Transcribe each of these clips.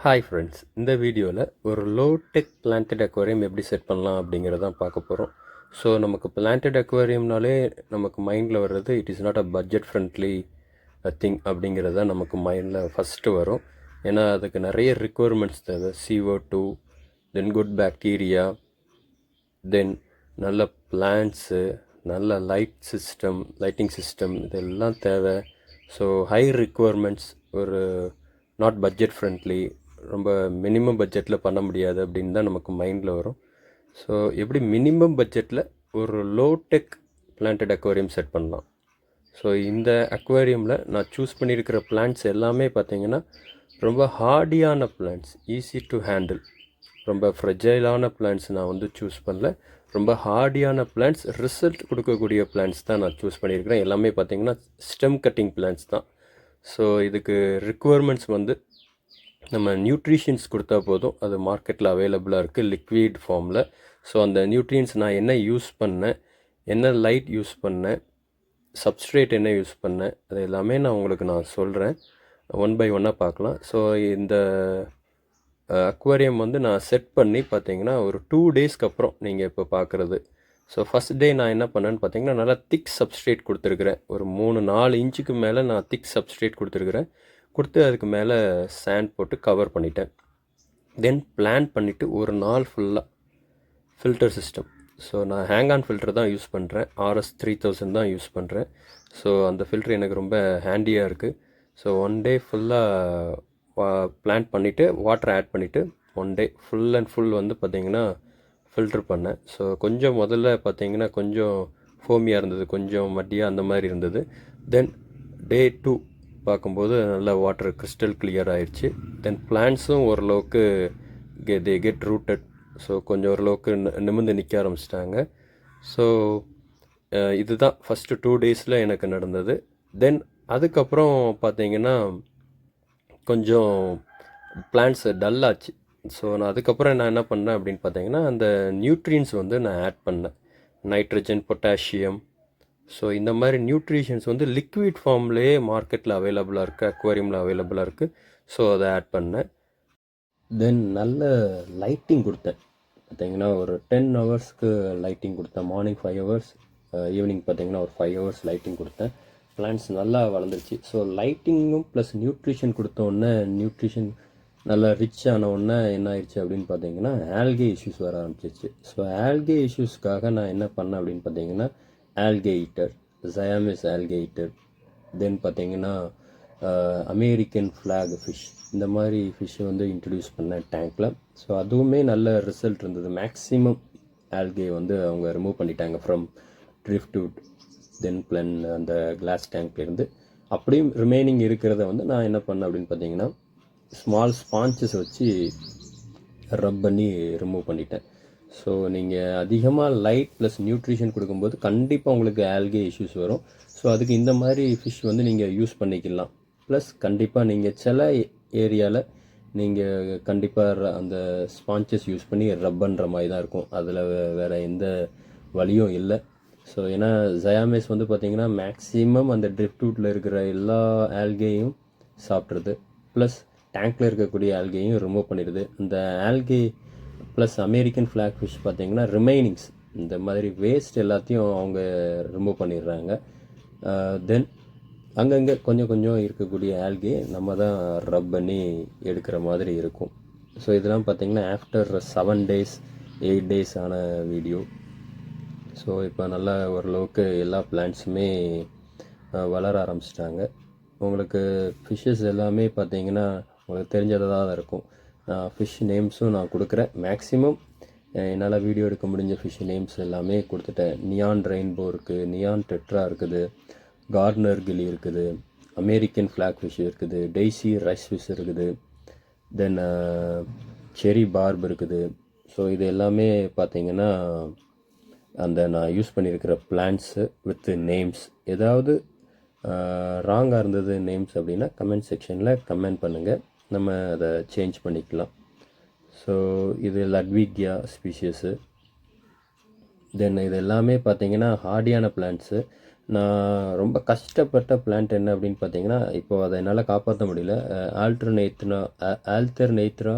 Hi friends, இந்த வீடியோவில் ஒரு லோ டெக் பிளான்டட் அக்வாரியம் எப்படி செட் பண்ணலாம் அப்படிங்கிறதான் பார்க்க போகிறோம். ஸோ நமக்கு பிளான்டட் அக்வாரியம்னாலே நமக்கு மைண்டில் வர்றது it is not a budget friendly thing அப்படிங்கிறது தான் நமக்கு மைண்டில் ஃபஸ்ட்டு வரும். ஏன்னா அதுக்கு நிறைய ரிக்குவயர்மெண்ட்ஸ் தேவை. CO2, தென் குட் பேக்டீரியா, தென் நல்ல பிளான்ட்ஸு, நல்ல லைட்டிங் சிஸ்டம் இதெல்லாம் தேவை. ஸோ ஹை ரிக்குவயர்மெண்ட்ஸ், ஒரு நாட் பட்ஜெட் ஃப்ரெண்ட்லி, ரொம்ப மினிமம் பட்ஜெட்டில் பண்ண முடியாது அப்படின்னு தான் நமக்கு மைண்டில் வரும். ஸோ எப்படி மினிமம் பட்ஜெட்டில் ஒரு low tech planted aquarium set பண்ணலாம். ஸோ இந்த அக்வாரியமில் நான் சூஸ் பண்ணியிருக்கிற பிளான்ட்ஸ் எல்லாமே பார்த்திங்கன்னா ரொம்ப ஹார்டியான பிளான்ட்ஸ், ஈஸி டு ஹேண்டில். ரொம்ப ஃப்ரெஜைலான பிளான்ட்ஸ் நான் வந்து சூஸ் பண்ணல. ரொம்ப ஹார்டியான பிளான்ட்ஸ், ரிசல்ட் கொடுக்கக்கூடிய பிளான்ட்ஸ் தான் நான் சூஸ் பண்ணியிருக்கிறேன். எல்லாமே பார்த்திங்கன்னா ஸ்டெம் கட்டிங் பிளான்ட்ஸ் தான். ஸோ இதுக்கு ரிக்குவயர்மெண்ட்ஸ் வந்து நம்ம நியூட்ரிஷன்ஸ் கொடுத்தா போதும். அது மார்க்கெட்டில் அவைலபிளாக இருக்குது லிக்விட் ஃபார்மில். ஸோ அந்த நியூட்ரியன்ஸ் நான் என்ன யூஸ் பண்ணேன், என்ன லைட் யூஸ் பண்ணேன், சப்ஸ்ட்ரேட் என்ன யூஸ் பண்ணேன், அது எல்லாமே நான் உங்களுக்கு சொல்கிறேன். ஒன் பை ஒன்னாக பார்க்கலாம். ஸோ இந்த அக்வாரியம் வந்து நான் செட் பண்ணி பார்த்தீங்கன்னா ஒரு 2 டேஸ்க்கு அப்புறம் நீங்கள் இப்போ பார்க்குறது. ஸோ ஃபஸ்ட் டே நான் என்ன பண்ணேன்னு பார்த்தீங்கன்னா நல்லா திக் சப்ஸ்ட்ரேட் கொடுத்துருக்குறேன். ஒரு 3-4 இன்ச்சுக்கு மேலே நான் திக் சப்ஸ்ட்ரேட் கொடுத்துருக்குறேன். கொடுத்து அதுக்கு மேலே சாண்ட் போட்டு கவர் பண்ணிட்டேன். தென் பிளான் பண்ணிவிட்டு ஒரு நாள் ஃபுல்லாக ஃபில்டர் சிஸ்டம். ஸோ நான் ஹேங் ஆன் ஃபில்டர் தான் யூஸ் பண்ணுறேன். RS3000 தான் யூஸ் பண்ணுறேன். ஸோ அந்த ஃபில்டர் எனக்கு ரொம்ப ஹேண்டியாக இருக்குது. ஸோ ஒன் டே ஃபுல்லாக பிளான் பண்ணிவிட்டு வாட்டர் ஆட் பண்ணிவிட்டு one day full and full வந்து பார்த்திங்கன்னா ஃபில்டர் பண்ணேன். ஸோ கொஞ்சம் முதல்ல பார்த்திங்கன்னா கொஞ்சம் ஃபோமியாக இருந்தது, கொஞ்சம் மட்டியாக அந்த மாதிரி இருந்தது. தென் டே 2 பார்க்கும்போது நல்லா வாட்டர் கிறிஸ்டல் கிளியர் ஆயிடுச்சு. தென் பிளான்ட்ஸும் ஓரளவுக்கு தே கெட் ரூட்டட். ஸோ கொஞ்சம் ஓரளவுக்கு நிமிர்ந்து நிற்க ஆரம்பிச்சிட்டாங்க. ஸோ இதுதான் ஃபஸ்ட்டு 2 டேஸில் எனக்கு நடந்தது. தென் அதுக்கப்புறம் பார்த்தீங்கன்னா கொஞ்சம் பிளான்ட்ஸ் டல்லாச்சு. ஸோ நான் அதுக்கப்புறம் நான் என்ன பண்ணேன் அப்படின்னு பார்த்தீங்கன்னா அந்த நியூட்ரியன்ஸ் வந்து நான் ஆட் பண்ணேன். Nitrogen, potassium. ஸோ இந்த மாதிரி நியூட்ரிஷன்ஸ் வந்து லிக்விட் ஃபார்ம்லேயே மார்க்கெட்டில் அவைலபிளாக இருக்குது, அக்வாரியமில் அவைலபிளாக இருக்குது. ஸோ அதை ஆட் பண்ணேன். தென் நல்ல லைட்டிங் கொடுத்தேன். பார்த்திங்கன்னா ஒரு 10 ஹவர்ஸ்க்கு லைட்டிங் கொடுத்தேன். மார்னிங் 5 ஹவர்ஸ், ஈவினிங் பார்த்திங்கன்னா ஒரு 5 ஹவர்ஸ் லைட்டிங் கொடுத்தேன். பிளான்ட்ஸ் நல்லா வளர்ந்துருச்சு. ஸோ லைட்டிங்கும் ப்ளஸ் நியூட்ரிஷன் கொடுத்தோடனே, நியூட்ரிஷன் நல்லா ரிச் ஆனவுடனே என்ன ஆயிடுச்சு அப்படின்னு பார்த்தீங்கன்னா ஆல்கே இஷ்யூஸ் வர ஆரம்பிச்சிச்சு. ஸோ ஆல்கே இஷ்யூஸ்க்காக நான் என்ன பண்ணேன் அப்படின்னு பார்த்தீங்கன்னா ஆல்கே ஈட்டர், சயாமிஸ் ஆல்கே ஈட்டர், தென் பார்த்தீங்கன்னா அமெரிக்கன் ஃப்ளாக் ஃபிஷ், இந்த மாதிரி ஃபிஷ்ஷை வந்து இன்ட்ரடியூஸ் பண்ணேன் டேங்க்கில். ஸோ அதுவுமே நல்ல ரிசல்ட் இருந்தது. மேக்ஸிமம் ஆல்கே வந்து அவங்க ரிமூவ் பண்ணிட்டாங்க ஃப்ரம் ட்ரிஃப்ட்வுட், தென் பிளன் அந்த கிளாஸ் டேங்க்லேருந்து. அப்படியும் ரிமைனிங் இருக்கிறத வந்து நான் என்ன பண்ணேன் அப்படின்னு பார்த்தீங்கன்னா ஸ்மால் ஸ்பான்ச்சஸ் வச்சு ரப் பண்ணி ரிமூவ் பண்ணிட்டேன். ஸோ நீங்கள் அதிகமாக லைட் ப்ளஸ் நியூட்ரிஷன் கொடுக்கும்போது கண்டிப்பாக உங்களுக்கு ஆல்கே இஷ்யூஸ் வரும். ஸோ அதுக்கு இந்த மாதிரி ஃபிஷ் வந்து நீங்கள் யூஸ் பண்ணிக்கலாம். ப்ளஸ் கண்டிப்பாக நீங்கள் சில ஏரியாவில் நீங்கள் கண்டிப்பாக அந்த ஸ்பான்ச்சஸ் யூஸ் பண்ணி ரப் பண்ணுற மாதிரி தான் இருக்கும். அதில் வேறு எந்த வழியும் இல்லை. ஸோ ஏன்னா ஜயாமேஸ் வந்து பார்த்திங்கன்னா மேக்ஸிமம் அந்த ட்ரிஃப்ட்வுட்டில் இருக்கிற எல்லா ஆல்கேயும் சாப்பிட்றது, ப்ளஸ் டேங்க்கில் இருக்கக்கூடிய ஆல்கேயும் ரிமூவ் பண்ணிடுது. அந்த algae plus American flag fish பார்த்திங்கன்னா ரிமைனிங்ஸ், இந்த மாதிரி வேஸ்ட் எல்லாத்தையும் அவங்க ரிமூவ் பண்ணிடுறாங்க. தென் அங்கங்கே கொஞ்சம் கொஞ்சம் இருக்கக்கூடிய ஆல்கே நம்ம தான் ரப் பண்ணி எடுக்கிற மாதிரி இருக்கும். ஸோ இதெல்லாம் பார்த்திங்கன்னா ஆஃப்டர் 7 days 8 days ஆன வீடியோ. ஸோ இப்போ நல்லா ஓரளவுக்கு எல்லா பிளான்ட்ஸுமே வளர ஆரம்பிச்சிட்டாங்க. உங்களுக்கு ஃபிஷ்ஷஸ் எல்லாமே பார்த்திங்கன்னா உங்களுக்கு தெரிஞ்சதாக தான் இருக்கும். ஃபிஷ் நேம்ஸும் நான் கொடுக்குறேன். மேக்ஸிமம் என்னால் வீடியோ எடுக்க முடிஞ்ச ஃபிஷ் நேம்ஸ் எல்லாமே கொடுத்துட்டேன். நியான் ரெயின்போ இருக்குது, நியான் டெட்ரா இருக்குது, கார்னர் கிளி இருக்குது, அமெரிக்கன் ஃப்ளாக் ஃபிஷ் இருக்குது, டெய்ஸி ரைஸ் ஃபிஷ் இருக்குது, தென் செரி பார்ப் இருக்குது. ஸோ இது எல்லாமே பார்த்திங்கன்னா அந்த நான் யூஸ் பண்ணியிருக்கிற பிளான்ட்ஸு வித் நேம்ஸ். ஏதாவது ராங்காக இருந்தது நேம்ஸ் அப்படின்னா கமெண்ட் செக்ஷனில் கமெண்ட் பண்ணுங்கள், நம்ம அதை சேஞ்ச் பண்ணிக்கலாம். ஸோ இது லட்விகியா ஸ்பீஷியஸு. தென் இது எல்லாமே பார்த்திங்கன்னா ஹார்டியான பிளான்ட்ஸு. நான் ரொம்ப கஷ்டப்பட்ட பிளான்ட் என்ன அப்படின்னு பார்த்தீங்கன்னா, இப்போ அதை என்னால் காப்பாற்ற முடியல. ஆல்டர்நேத்ரா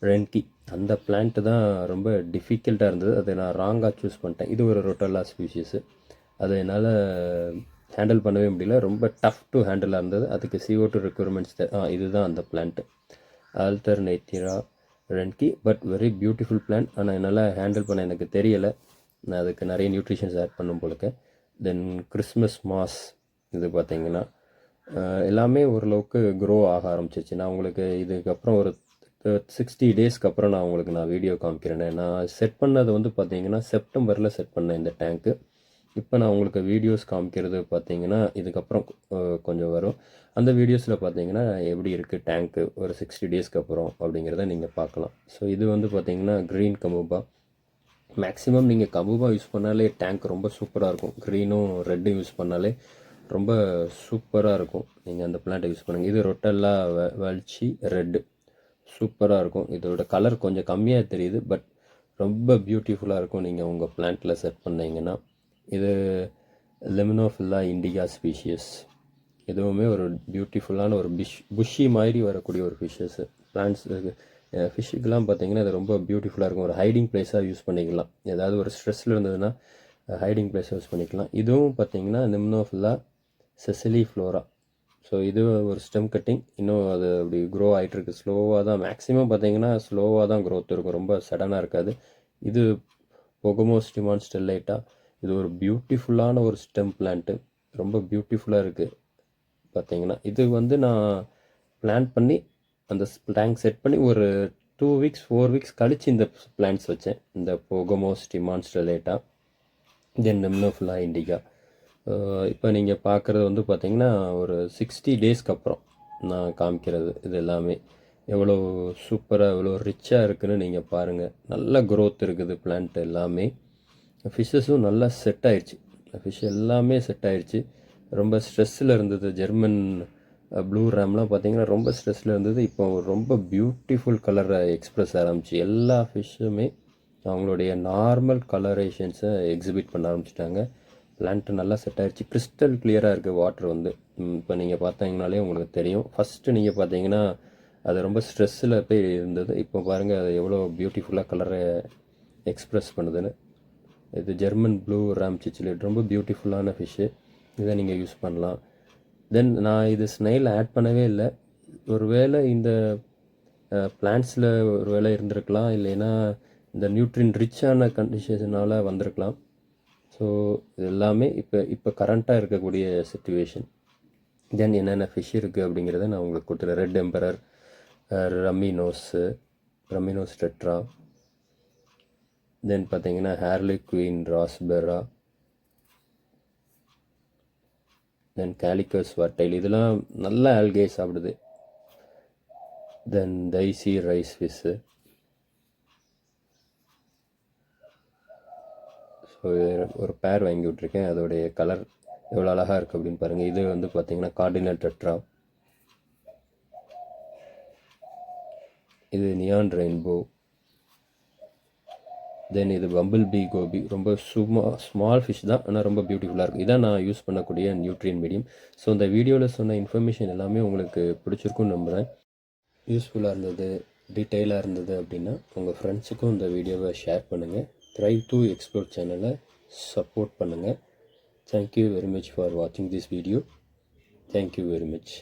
ரென்கி அந்த பிளான்ட் தான் ரொம்ப டிஃபிகல்ட்டாக இருந்தது. அதை நான் ராங்காக சூஸ் பண்ணிட்டேன். இது ஒரு ரொட்டல்லா ஸ்பீஷீஸு. அதை என்னால் ஹேண்டில் பண்ணவே முடியல. ரொம்ப டஃப் டு ஹேண்டிலாக இருந்தது. அதுக்கு CO2 ரெக்யர்மெண்ட்ஸ் இதுதான் அந்த plant. Alternanthera reineckii, but very beautiful plant. ஆனால் என்னால் ஹேண்டில் பண்ண எனக்கு தெரியலை. நான் அதுக்கு நிறைய நியூட்ரிஷன்ஸ் ஆட் பண்ணும் போலுக்கு. தென் கிறிஸ்மஸ் மாஸ் இது பார்த்தீங்கன்னா எல்லாமே ஓரளவுக்கு க்ரோ ஆக ஆரம்பிச்சிச்சு. நான் உங்களுக்கு இதுக்கப்புறம் ஒரு 60 டேஸ்க்கு அப்புறம் நான் வீடியோ காமிக்கிறேன். நான் செட் பண்ணது வந்து பார்த்தீங்கன்னா செப்டம்பரில் செட் பண்ணேன் இந்த டேங்க்கு. இப்போ நான் உங்களுக்கு வீடியோஸ் காமிக்கிறது பார்த்தீங்கன்னா இதுக்கப்புறம் கொஞ்சம் வரும். அந்த வீடியோஸில் பார்த்தீங்கன்னா எப்படி இருக்குது டேங்க்கு ஒரு 60 டேஸ்க்கு அப்புறம் அப்படிங்கிறத நீங்கள் பார்க்கலாம். ஸோ இது வந்து பார்த்தீங்கன்னா க்ரீன் கமூபா. மேக்ஸிமம் நீங்கள் கமூபா யூஸ் பண்ணாலே டேங்க் ரொம்ப சூப்பராக இருக்கும். க்ரீனும் ரெட்டும் யூஸ் பண்ணாலே ரொம்ப சூப்பராக இருக்கும். நீங்கள் அந்த பிளான்ட்டை யூஸ் பண்ணுங்கள். இது ரொட்டல்லா வல்ச்சி ரெட்டு சூப்பராக இருக்கும். இதோட கலர் கொஞ்சம் கம்மியாக தெரியுது, பட் ரொம்ப பியூட்டிஃபுல்லாக இருக்கும் நீங்கள் உங்கள் பிளான்ட்டில் செட் பண்ணீங்கன்னா. இது லெமினோஃபில்லா இண்டிகா ஸ்பீஷியஸ். இதுவுமே ஒரு பியூட்டிஃபுல்லான ஒரு புஷ்ஷி மாதிரி வரக்கூடிய ஒரு ஃபிஷ்ஷஸ்ஸு. பிளான்ட்ஸ் ஃபிஷ்ஷுக்கெலாம் பார்த்தீங்கன்னா இது ரொம்ப பியூட்டிஃபுல்லாக இருக்கும். ஒரு ஹைடிங் பிளேஸாக யூஸ் பண்ணிக்கலாம். ஏதாவது ஒரு ஸ்ட்ரெஸ்ஸில் இருந்ததுன்னா ஹைடிங் பிளேஸாக யூஸ் பண்ணிக்கலாம். இதுவும் பார்த்தீங்கன்னா லெமினோஃபில்லா செசிலி ஃப்ளோரா. ஸோ இது ஒரு ஸ்டெம் கட்டிங். இன்னும் அது அப்படி க்ரோ ஆகிட்டுருக்கு. ஸ்லோவாக தான் மேக்ஸிமம் பார்த்தீங்கன்னா ஸ்லோவாக தான் க்ரோத் இருக்கும். ரொம்ப சடனாக இருக்காது. இது பொகமோஸ்டிமான் ஸ்டெல்லைட்டா. இது ஒரு பியூட்டிஃபுல்லான ஒரு ஸ்டெம் பிளான்ட்டு. ரொம்ப பியூட்டிஃபுல்லாக இருக்குது பார்த்தீங்கன்னா. இது வந்து நான் பிளான் பண்ணி அந்த டேங்க் செட் பண்ணி ஒரு 2 வீக்ஸ் 4 வீக்ஸ் கழித்து இந்த பிளான்ட்ஸ் வச்சேன். இந்த பொகமோஸ்டிமான் ஸ்டெல்லைட்டா தென் லெமினோஃபில்லா இண்டிகா. இப்போ நீங்கள் பார்க்குறது வந்து பார்த்தீங்கன்னா ஒரு 60 டேஸ்க்கு அப்புறம் நான் காமிக்கிறது. இது எல்லாமே எவ்வளோ சூப்பராக எவ்வளோ ரிச்சாக இருக்குதுன்னு நீங்கள் பாருங்கள். நல்ல க்ரோத் இருக்குது பிளான்ட் எல்லாமே. ஃபிஷ்ஷஸும் நல்லா செட் ஆயிடுச்சு. ஃபிஷ் எல்லாமே செட் ஆயிடுச்சு. ரொம்ப ஸ்ட்ரெஸ்ஸில் இருந்தது. ஜெர்மன் ப்ளூ ரேம்லாம் பார்த்தீங்கன்னா ரொம்ப ஸ்ட்ரெஸ்ஸில் இருந்தது. இப்போ ரொம்ப பியூட்டிஃபுல் கலரை எக்ஸ்ப்ரெஸ் ஆரம்பிச்சு எல்லா ஃபிஷ்ஷுமே அவங்களுடைய நார்மல் கலரேஷன்ஸை எக்ஸிபிட் பண்ண ஆரம்பிச்சிட்டாங்க. பிளான்ட்டு நல்லா செட் ஆகிடுச்சு. கிறிஸ்டல் கிளியராக இருக்குது வாட்டர் வந்து. இப்போ நீங்கள் பார்த்தீங்கனாலே உங்களுக்கு தெரியும். ஃபஸ்ட்டு நீங்கள் பார்த்தீங்கன்னா அது ரொம்ப ஸ்ட்ரெஸ்ஸில் போய் இருந்தது. இப்போ பாருங்கள் அது எவ்வளோ பியூட்டிஃபுல்லாக கலரை எக்ஸ்ப்ரெஸ் பண்ணுதுன்னு. இது ஜெர்மன் ப்ளூ ரேம் சிச்சிலேட் ரொம்ப பியூட்டிஃபுல்லான ஃபிஷ்ஷு. இதை நீங்கள் யூஸ் பண்ணலாம். தென் நான் இது ஸ்னைல் ஆட் பண்ணவே இல்லை. ஒருவேளை இந்த பிளான்ட்ஸில் ஒரு வேளை இருந்திருக்கலாம், இல்லைன்னா இந்த நியூட்ரின் ரிச்சான கண்டிஷனால் வந்திருக்கலாம். ஸோ இது எல்லாமே இப்போ கரண்ட்டாக இருக்கக்கூடிய சிச்சுவேஷன். தென் என்னென்ன ஃபிஷ் இருக்குது அப்படிங்கிறத நான் உங்களுக்கு கொடுத்துறேன். ரெட் எம்பரர், ரமினோஸ் டெட்ரா, தென் பார்த்தீங்கன்னா ஹேர்லி குயின் ராஸ்பெரா, தென் கேலிக்கஸ் வர்டைல். இதெல்லாம் நல்ல ஆல்கே சாப்பிடுது. தென் தைசி ரைஸ் ஃபிஷ்ஷு. ஸோ ஒரு பேர் வாங்கி விட்ருக்கேன். அதோடைய கலர் எவ்வளோ அழகாக இருக்குது அப்படின்னு பாருங்கள். இது வந்து பார்த்தீங்கன்னா கார்டினல் டெட்ரா. இது நியான் ரெயின்போ. தென் இது பம்பிள் பீ கோபி. ரொம்ப ஸ்மால் ஃபிஷ் தான், ஆனால் ரொம்ப பியூட்டிஃபுல்லாக இருக்கும். இதான் நான் யூஸ் பண்ணக்கூடிய நியூட்ரியன் மீடியம். ஸோ இந்த வீடியோவில் சொன்ன இன்ஃபர்மேஷன் எல்லாமே உங்களுக்கு பிடிச்சிருக்குன்னு நம்புகிறேன். யூஸ்ஃபுல்லாக இருந்தது, டீட்டெயிலாக இருந்தது அப்படின்னா உங்கள் ஃப்ரெண்ட்ஸுக்கும் இந்த வீடியோவை ஷேர் பண்ணுங்கள். ட்ரை டு எக்ஸ்ப்ளோர் சேனலை சப்போர்ட் பண்ணுங்கள். தேங்க்யூ வெரி மச் ஃபார் வாட்சிங் this video. Thank you very much.